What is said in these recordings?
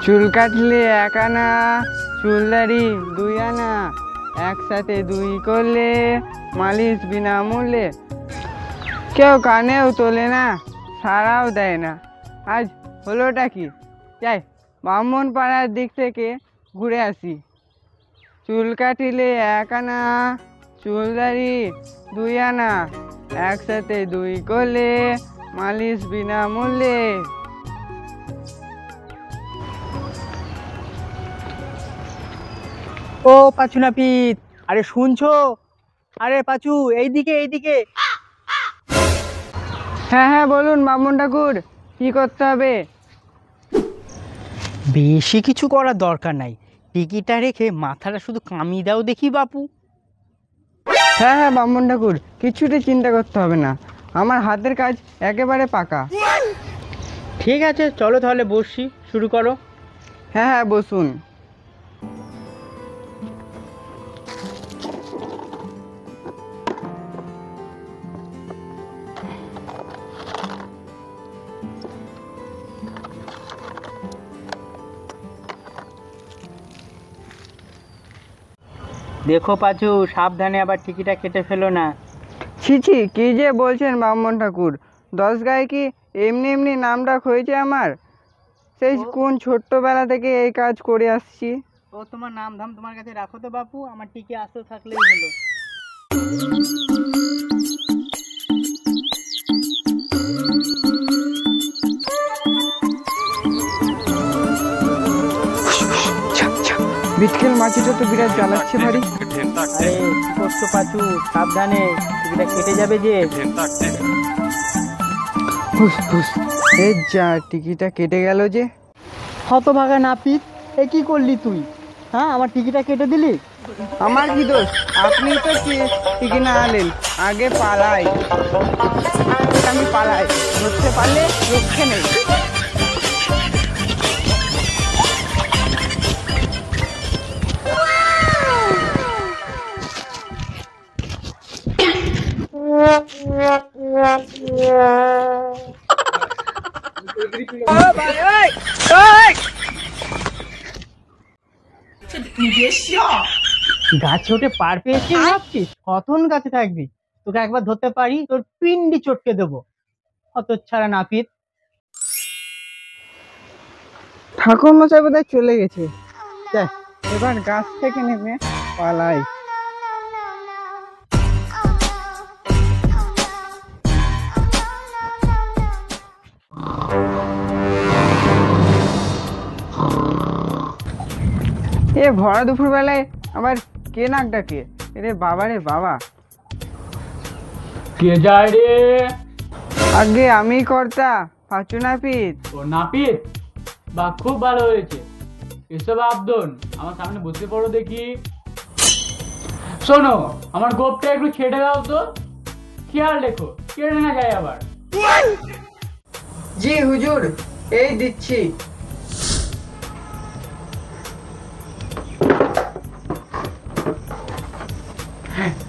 চুল কাটলে 1 আনা, চুলদাড়ি 2 আনা, একসাথে 2 করলে মালিশ বিনামূল্যে। কেউ কানেও তোলে না, সাড়াও দেয় না। আজ হলোটা কি? যাই ব্রাহ্মণ পাড়ার দিক থেকে ঘুরে আসি। চুল কাটিলে 1 আনা, চুলদাড়ি 2 আনা, একসাথে 2 করলে মালিশ বিনামূল্যে। ও পাচু নাপিত, আরে শুনছো? আরে পাচু, এইদিকে এইদিকে। হ্যাঁ হ্যাঁ বলুন ব্রাহ্মণ ঠাকুর, কি করতে হবে? বেশি কিছু করার দরকার নাই, টিকিটা রেখে মাথাটা শুধু কামিয়ে দাও দেখি বাপু। হ্যাঁ হ্যাঁ ব্রাহ্মণ ঠাকুর, কিছুতে চিন্তা করতে হবে না, আমার হাতের কাজ একেবারে পাকা। ঠিক আছে, চলো তাহলে বসি, শুরু করো। হ্যাঁ হ্যাঁ বসুন। দেখো পাচু, সাবধানে আবার টিকিটা কেটে ফেলো না। ছি ছি, কি যে বলছেন ব্রাহ্মণ ঠাকুর, 10 গায়ে কি এমনি এমনি নাম ডাক হয়েছে আমার? সেই কোন ছোট্টবেলা থেকে এই কাজ করে আসছি। ও তোমার নাম ধাম তোমার কাছে রাখো তো বাপু, আমার টিকি আসতে থাকলেই হলো। বিটকেল মাছিটা তো বিরাট জ্বালাচ্ছে ভারী। আরে কি করছো পাচু, সাবধানে, টিকিটা কেটে যাবে যে। হুস হুস, এই যা টিকিটা কেটে গেল যে। হতভাগা নাপিত, এ কি করলি তুই? হ্যাঁ, আমার টিকিটা কেটে দিলি। আমার কি দোষ? আপনি তো টিকি না আনলেন, আগে পালাই। আমি পালাই, ধরতে পারলে রক্ষে নেই। গাছে ওঠে পার পেয়েছিস ভাবছিস কতক্ষণ গাছে থাকবি? তোকে একবার ধরতে পারি, তোর পিন্ডি চটকে দেবো, হতচ্ছাড়া নাপিত। ঠাকুর মশাই বোধহয় চলে গেছে। যাই, এবার গাছ থেকে নেমে পালাই। এ ভরা দুপুর বেলায় আবার কে নাক ডাকে? রে বাবা রে বাবা। কে যায় রে? আগে আমি কর্তা, পাচু নাপিত। ও নাপিত, বা খুব ভালো হয়েছে। এসব আবদন আমার সামনে বসে পড়ো দেখি। শোনো, আমার গোপটা একটু ছেড়ে দাও তো, খেয়াল রেখো কেটে না যায় আবার। জি হুজুর, এই দিচ্ছি।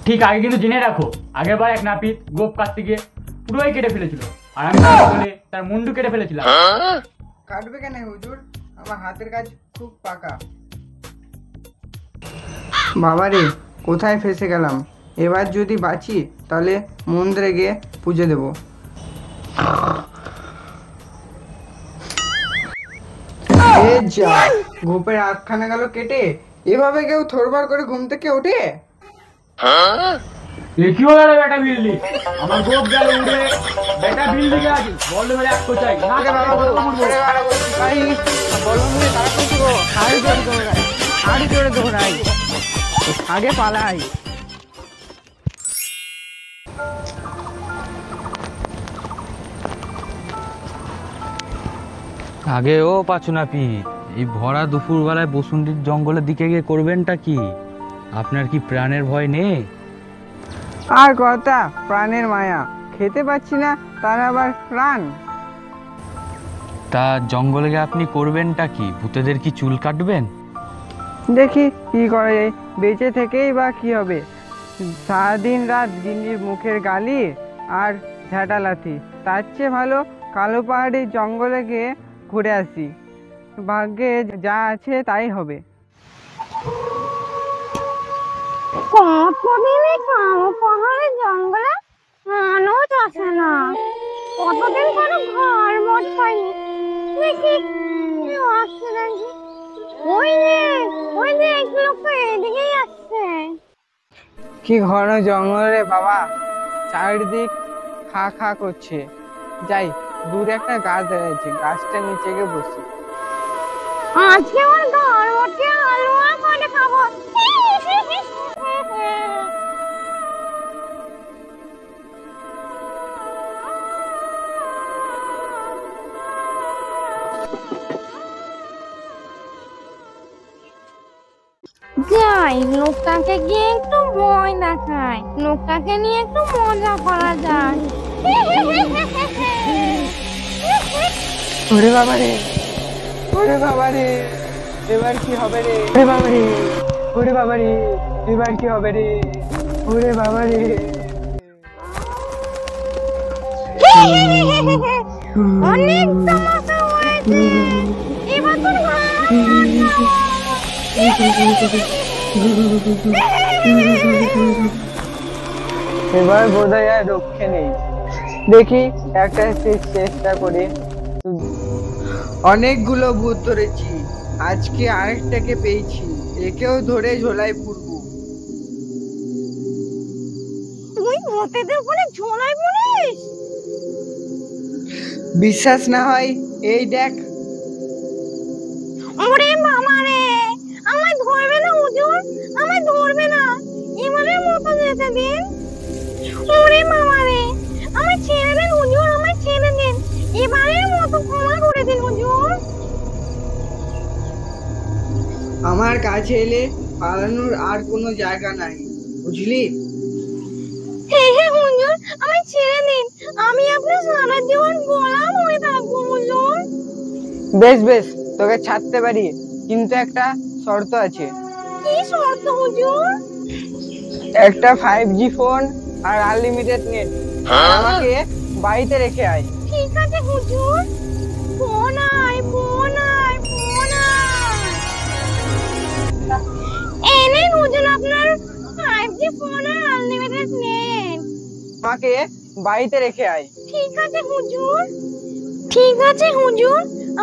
ঠিক আগে কিন্তু জেনে রাখো, আগের বার এক নাপিত গোপ কাটতে গিয়ে পুরোই কেটে ফেলেছিল, আর আমি বলে তার মুন্ডু কেটে ফেলেছিলাম। কাটবে কেন হুজুর, আমার হাতের কাজ খুব পাকা। বাবারে, কোথায় ফেসে গেলাম? এবার যদি বাঁচি তাহলে মন্দিরে গিয়ে পুজো দেব। এ যা, গোপের আটখানা গেল কেটে। এভাবে কেউ থরবার করে ঘুম থেকে ওঠে? কি হলো রে বেটা বিল্লি? আমার গোপ গেল উড়ে, বেটা বিল্লি কে আছে বললে মেরে এক কোচাই না কে বাবা বলবো মুড়বো। আগে পালাই। আগে ও পাচু নাপিত, এই ভরা দুপুর বেলায় বসুন্ধির জঙ্গলের দিকে গিয়ে করবেনটা কি? আপনার কি প্রাণের ভয় নেই? আর কথা, প্রাণের মায়া, খেতে পাচ্ছি না তার আবার প্রাণ। তা জঙ্গলে গিয়ে আপনি করবেনটা কি? ভূতেদের কি চুল কাটবেন? দেখি কি করা যায়, বেঁচে থেকেই বা কি হবে? সারাদিন রাত গিন্নির মুখের গালি আর ঝাঁটা লাথি, তার চেয়ে ভালো কালো পাহাড়ি জঙ্গলে গিয়ে ঘুরে আসি। ভাগ্যে যা আছে তাই হবে। কতদিনে পাহাড়ের জঙ্গলে মানুষ আসে না, কতদিন কোনো ঘর মঠ পাইনি। দেখি কেউ আসছে নাকি। ওই যে এক লোক এদিকেই আসছে। কি ঘন জঙ্গল রে বাবা, চারিদিক খা খা করছে। যাই, দূরে একটা গাছ দাঁড়িয়েছে, গাছটার নিচে গিয়ে বসি। আজকে ওর ঘর মঠে হালুয়া করে খাবো। যাই, লোকটাকে গিয়ে একটু ভয় দেখায়, লোকটাকে নিয়ে একটু মজা করা যায়। ওরে বাবা রে, ওরে বাবা রে, এবার কি হবে রে? ওরে বাবা রে, ওরে বাবা রে, এবার কি হবে রে? ওরে বাবা রে। অনেক তামাশা হয়েছে, এবার তোর এবার বোধহয় আর রক্ষে নেই। দেখি একটা চেষ্টা করে। অনেকগুলো ভূত ধরেছি, আজকে আরেকটাকে পেয়েছি, একেও ধরে ঝোলায় পুরবো। তুই ভূতেদের উপরে ঝোলায় পড়িস? বিশ্বাস না হয় এই দেখ। ওরে মামা রে, আমায় ধরবে না হুজুর, আমায় ধরবে না, এবারের মতো যেতে দিন। ওরে মামা রে, আমায় ছেড়ে দেন হুজুর, আমায় ছেড়ে দিন, এবারের মতো ক্ষমা করে দিন হুজুর। আমার কাছে এলে পালানোর আর কোনো জায়গা নাই, বুঝলি? হ্যাঁ হ্যাঁ হুজুর, আমায় ছেড়ে দিন, আমি আপনার সারা জীবন গোলাম হয়ে থাকবো হুজুর। বেশ বেশ, তোকে ছাড়তে পারি, কিন্তু একটা শর্ত আছে। কি শর্ত হুজুর? একটা 5G ফোন আর আনলিমিটেড নেট, আমাকে বাড়িতে রেখে আয়। ঠিক আছে হুজুর, ফোন আয়, ফোন আয়, ফোন আয়। এনে হুজুর আপনার 5G ফোন আর আনলিমিটেড নেট। আমাকে বাড়িতে রেখে আয়। ঠিক আছে হুজুর, ঠিক আছে হুজুর,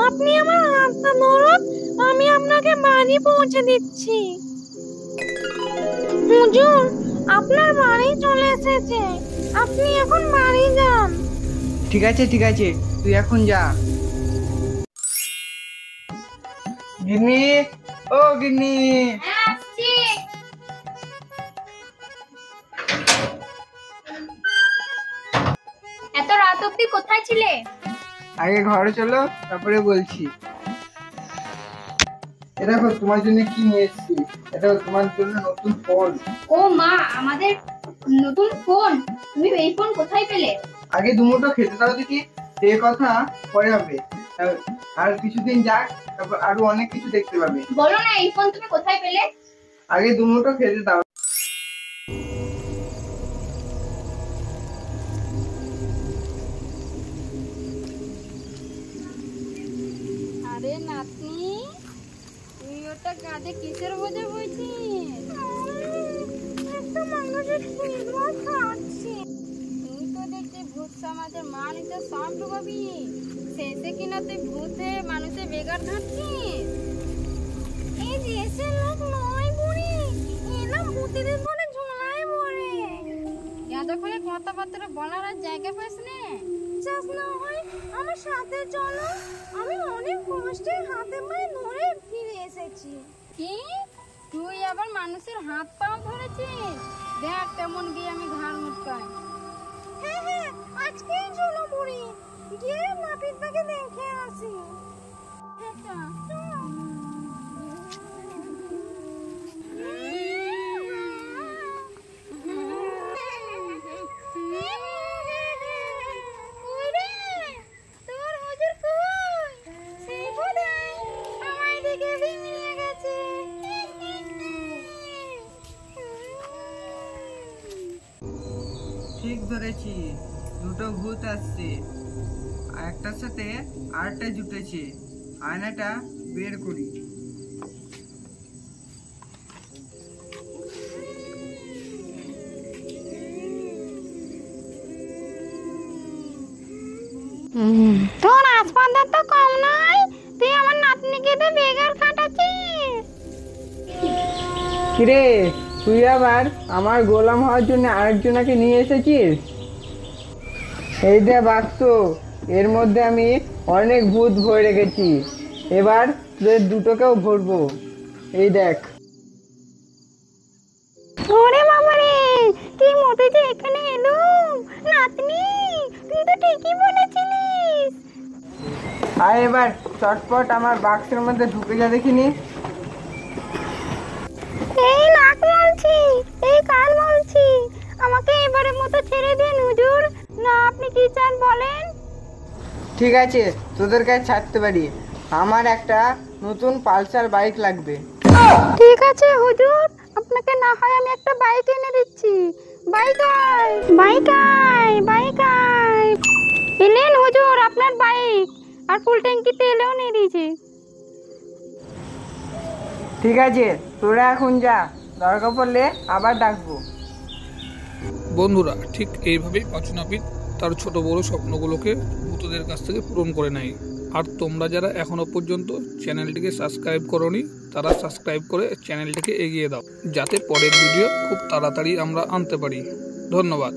আপনি আমার হাতটা ধরুন, আমি আপনাকে বাড়ি পৌঁছে দিচ্ছি। হুজুর, আপনার বাড়ি চলে এসেছে, আপনি এখন বাড়ি যান। ঠিক আছে ঠিক আছে, তুই এখন যা। গিন্নি, ও গিন্নি। আসছি। এত রাত অবধি কোথায় ছিলে? আগে ঘরে চলো, তারপরে বলছি। এটা দেখো তোমার জন্য কি নিয়ে এসেছি, এটা তোমার জন্য নতুন ফোন। ও মা, আমাদের নতুন ফোন? তুমি এই ফোন কোথায় পেলে? আগে দুমুঠো খেতে দাও দেখি, সে কথা পরে হবে। আর কিছুদিন যাক, তারপর আরো অনেক কিছু দেখতে পাবে। বলো না, এই ফোন তুমি কোথায় পেলে? আগে দুমুঠো খেতে দাও। আরে নাতনি, তুই ওটা কাঁধে কিসের বোঝা বইছিস? একটা মানুষের ফিরবা খাচ্ছি। তুই তো দেখছি ভূত সমাজের মানুষের সব ডুবাবি, শেষে কিনা তুই ভূতে মানুষের বেগার ধরছিস। এই দেশের লোক নয় বুড়ি, এরা ভূতেদের বলে ঝোলায় পড়ে। এত করে কথাবার্তা বলার আর জায়গা পাস নে। চাস না হয় আমার সাথে চলো, আমি অনেক কষ্টে হাতে পায়ে ধরে ফিরে এসেছি। কি, তুই আবার মানুষের হাত পাও ধরেছিস? দেখ তেমন গিয়ে আমি ঘাড় মুটকাই। হ্যাঁ হ্যাঁ, আজকেই চলো বুড়ি, গিয়ে নাপিতটাকে দেখে আসি। আচ্ছা। ওরে, তোর হুজুর কই? সে বোধহয় আমায় দেখে বিমিয়ে গেছে। ঠিক ধরেছি, দুটো ভূত আসছে, আর একটার সাথে আরেকটা জুটেছে। আয়নাটা বের করি। তোর আসপাদা তো কম নয়, তুই আমার নাতনিকে তো বেগার খাটাচ্ছিস। কিরে, তুই আবার আমার গোলাম হওয়ার জন্য আরেকজনাকে নিয়ে এসেছিস? এই দে বাক্স, এর মধ্যে আমি অনেক ভূত ভরে রেখেছি। এবার তোদের দুটোকেও ভরবো। এই দেখ। ওরে বাবারে, কি মতে যে এখানে এলুম। নাতনি, তুই তো ঠিকই বলেছিলিস। আর এবার চটপট আমার বাক্সের মধ্যে ঢুকে যা দেখিনি। এই নাক মলছি, এই কান মলছি, আমাকে এবারের মতো ছেড়ে দিন হুজুর। না আপনি কি চান বলেন? ঠিক আছে, তোদের কাছে ছাড়তে পারি। আমার একটা নতুন পালসার বাইক লাগবে। ঠিক আছে হুজুর, আপনাকে না হয় আমি একটা বাইক এনে দিচ্ছি। বাইক আয়, বাইক আয়, বাইক আয়। এলেন হুজুর আপনার বাইক, আর ফুল ট্যাঙ্কি তেলও নিয়ে দিয়েছি। ঠিক আছে, তোরা এখন যা, দরকার পড়লে আবার ডাকবো। বন্ধুরা, ঠিক এইভাবেই পাঁচু নাপিত তার ছোট বড় স্বপ্নগুলোকে ভূতদের কাছ থেকে পূরণ করে নেয়। আর তোমরা যারা এখনো পর্যন্ত চ্যানেলটিকে সাবস্ক্রাইব করোনি, তারা সাবস্ক্রাইব করে চ্যানেলটিকে এগিয়ে দাও, যাতে পরের ভিডিও খুব তাড়াতাড়ি আমরা আনতে পারি। ধন্যবাদ।